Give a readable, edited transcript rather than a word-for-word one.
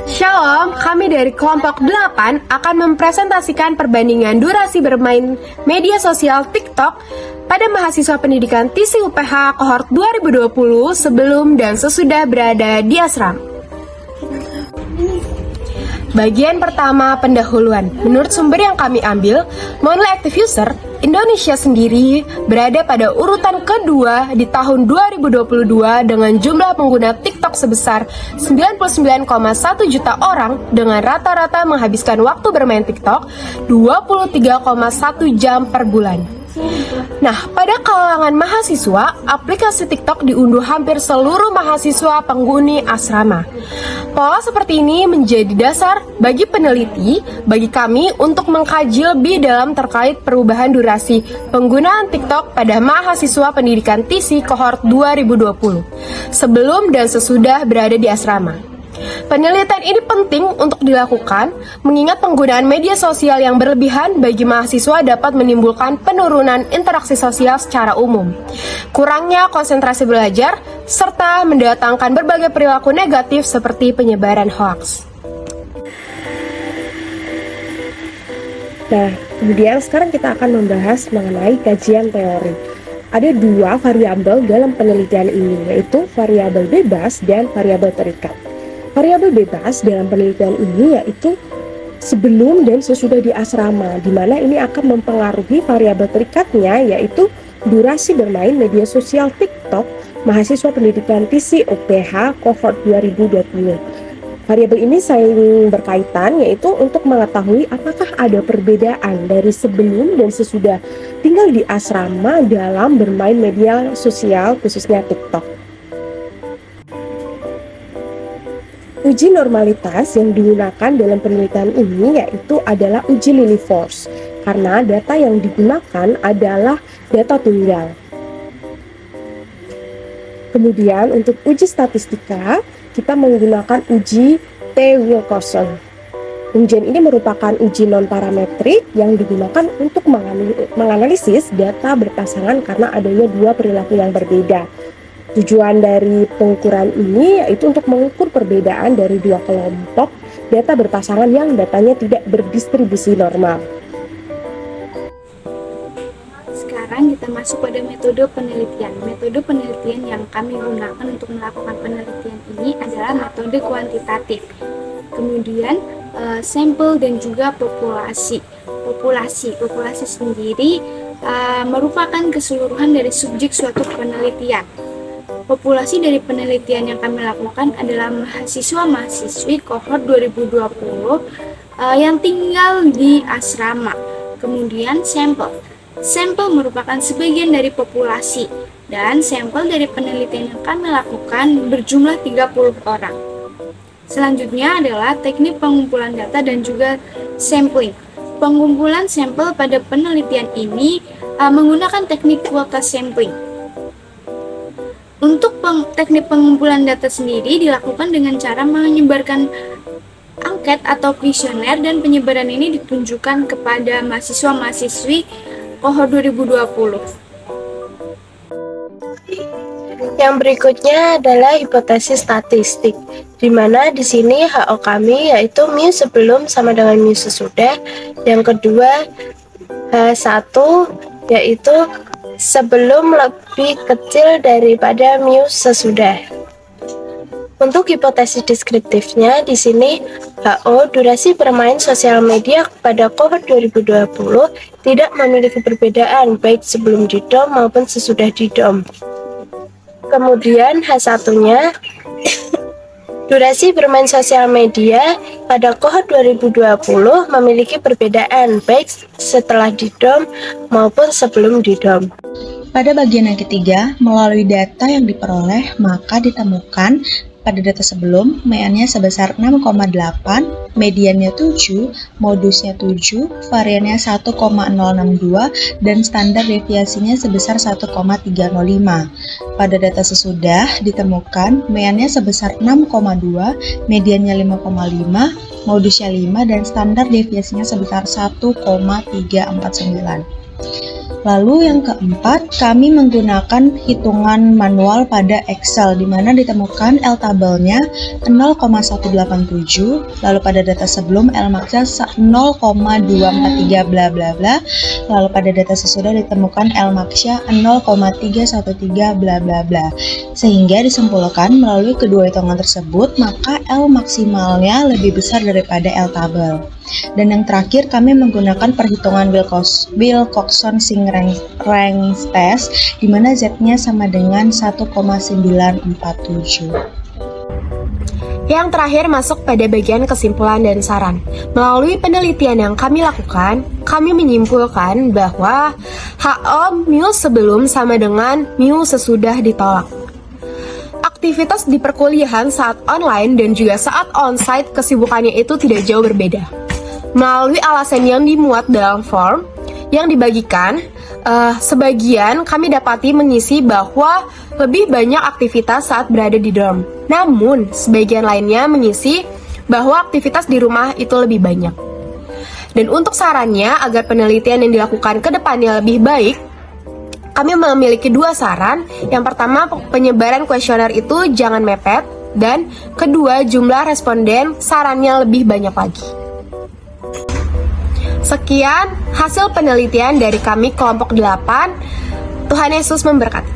Shalom, kami dari kelompok 8 akan mempresentasikan perbandingan durasi bermain media sosial TikTok pada mahasiswa pendidikan TISI UPH kohort 2020 sebelum dan sesudah berada di asrama. Bagian pertama, pendahuluan. Menurut sumber yang kami ambil, monthly active user Indonesia sendiri berada pada urutan kedua di tahun 2022 dengan jumlah pengguna TikTok sebesar 99,1 juta orang dengan rata-rata menghabiskan waktu bermain TikTok 23,1 jam per bulan. Nah, pada kalangan mahasiswa, aplikasi TikTok diunduh hampir seluruh mahasiswa penghuni asrama. Pola seperti ini menjadi dasar bagi peneliti, bagi kami untuk mengkaji lebih dalam terkait perubahan durasi penggunaan TikTok pada mahasiswa pendidikan TISI kohort 2020, sebelum dan sesudah berada di asrama. Penelitian ini penting untuk dilakukan, mengingat penggunaan media sosial yang berlebihan bagi mahasiswa dapat menimbulkan penurunan interaksi sosial secara umum, kurangnya konsentrasi belajar, serta mendatangkan berbagai perilaku negatif seperti penyebaran hoaks. Nah, kemudian sekarang kita akan membahas mengenai kajian teori. Ada dua variabel dalam penelitian ini, yaitu variabel bebas dan variabel terikat. Variabel bebas dalam penelitian ini yaitu sebelum dan sesudah di asrama, di mana ini akan mempengaruhi variabel terikatnya, yaitu durasi bermain media sosial TikTok mahasiswa pendidikan TISI UPH kohort 2020. Variabel ini saling berkaitan, yaitu untuk mengetahui apakah ada perbedaan dari sebelum dan sesudah tinggal di asrama dalam bermain media sosial, khususnya TikTok. Uji normalitas yang digunakan dalam penelitian ini yaitu adalah uji Lilliefors, karena data yang digunakan adalah data tunggal. Kemudian untuk uji statistika, kita menggunakan uji T. Wilkerson. Ujian ini merupakan uji non-parametrik yang digunakan untuk menganalisis data berpasangan karena adanya dua perilaku yang berbeda. Tujuan dari pengukuran ini yaitu untuk mengukur perbedaan dari dua kelompok data berpasangan yang datanya tidak berdistribusi normal. Sekarang kita masuk pada metode penelitian. Metode penelitian yang kami gunakan untuk melakukan penelitian ini adalah metode kuantitatif. Kemudian sampel dan juga populasi. Populasi sendiri merupakan keseluruhan dari subjek suatu penelitian. Populasi dari penelitian yang kami lakukan adalah mahasiswa-mahasiswi kohort 2020 yang tinggal di asrama. Kemudian sampel merupakan sebagian dari populasi, dan sampel dari penelitian yang kami lakukan berjumlah 30 orang. Selanjutnya adalah teknik pengumpulan data dan juga sampling. Pengumpulan sampel pada penelitian ini menggunakan teknik kuota sampling. Untuk teknik pengumpulan data sendiri dilakukan dengan cara menyebarkan angket atau kuesioner, dan penyebaran ini ditunjukkan kepada mahasiswa-mahasiswi kohort 2020. Yang berikutnya adalah hipotesis statistik, di mana di sini HO kami yaitu mu sebelum sama dengan mu sesudah. Yang kedua H1 yaitu sebelum lebih kecil daripada mu sesudah. Untuk hipotesis deskriptifnya di sini HO durasi bermain sosial media pada kohort 2020 tidak memiliki perbedaan baik sebelum di DOM maupun sesudah di DOM. Kemudian H1-nya durasi bermain sosial media pada kohort 2020 memiliki perbedaan baik setelah di DOM maupun sebelum di DOM. Pada bagian yang ketiga, melalui data yang diperoleh, maka ditemukan pada data sebelum, MAN-nya sebesar 6,8, mediannya 7, modusnya 7, variannya 1,062, dan standar deviasinya sebesar 1,305. Pada data sesudah, ditemukan MAN-nya sebesar 6,2, mediannya 5,5, modusnya 5, dan standar deviasinya sebesar 1,349. Lalu yang keempat, kami menggunakan hitungan manual pada Excel di mana ditemukan L tabelnya 0,187, lalu pada data sebelum L max-nya 0,243 bla bla bla, lalu pada data sesudah ditemukan L max-nya 0,313 bla bla bla. Sehingga disimpulkan melalui kedua hitungan tersebut, maka L maksimalnya lebih besar daripada L tabel. Dan yang terakhir, kami menggunakan perhitungan Wilcoxon-Range test di mana Z-nya sama dengan 1,947. Yang terakhir masuk pada bagian kesimpulan dan saran. Melalui penelitian yang kami lakukan, kami menyimpulkan bahwa HO mu sebelum sama dengan mu sesudah ditolak. Aktivitas di perkuliahan saat online dan juga saat onsite kesibukannya itu tidak jauh berbeda. Melalui alasan yang dimuat dalam form yang dibagikan, sebagian kami dapati mengisi bahwa lebih banyak aktivitas saat berada di dorm. Namun, sebagian lainnya mengisi bahwa aktivitas di rumah itu lebih banyak. Dan untuk sarannya, agar penelitian yang dilakukan ke depannya lebih baik, kami memiliki dua saran. Yang pertama, penyebaran kuesioner itu jangan mepet. Dan kedua, jumlah responden sarannya lebih banyak lagi. Sekian hasil penelitian dari kami kelompok 8. Tuhan Yesus memberkati.